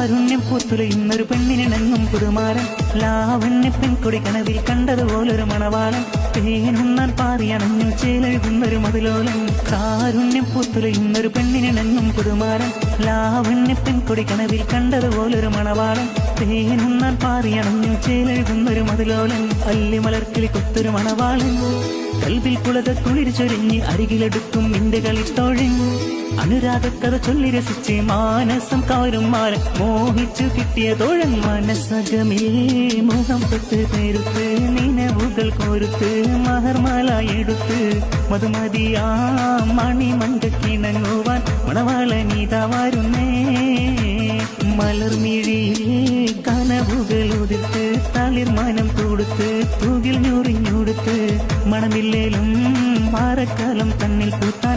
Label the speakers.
Speaker 1: കാരുണ്യം പൂത്തുലയുന്നൊരു പെണ്ണിനിണങ്ങും പുതുമാരൻ ലാവണ്യ പെൺകൊടി കനവിൽ കണ്ടതുപോലൊരു മണവാളൻ തേനുണ്ണാൻ പാറിയണഞ്ഞു ചേലെഴുതുന്നൊരു മതിലോലൻ കാരുണ്യം പൂത്തുലയുന്നൊരു പെണ്ണിനിണങ്ങും പുതുമാരൻ ലാവണ്യ പെൺകൊടി കനവിൽ കണ്ടതുപോലൊരു മണവാളൻ തേനുണ്ണാൻ പാറിയണഞ്ഞു ചേലെഴുതുന്നൊരു മതിലോലൻ അല്ലിമലർക്കിളി കൊത്തൊരു മണവാളൻ കൽവിൽ കുളത കുളിർ ചൊരിഞ്ഞ് അരികിലെടുക്കും നിന്റെ കളിത്തോഴിഞ്ഞു അനുരാഗക്കഥ ചൊല്ലി രസിച്ച് മാനസം കാരും മാല മോഹിച്ചു കിട്ടിയ തോഴൻ മനസ്സകമിൽ മുഖം തൊട്ട് പേരുത്ത് നിലവുകൾ കോരുത്ത് മഹർമാല എടുത്ത് മധുമതിയാ മണിമണ്ടക്കിണങ്ങുവാൻ മണവാള നീതാ വരുന്നേ മലർമിഴിയിൽ കനവുകൾ ഉതിർത്ത് തളിർമാനം കൊടുത്ത് തൂകിൽ ഞൊറിഞ്ഞുടുത്ത് മണമില്ലേലും മാറക്കാലം തന്നിൽ പൂത്താൻ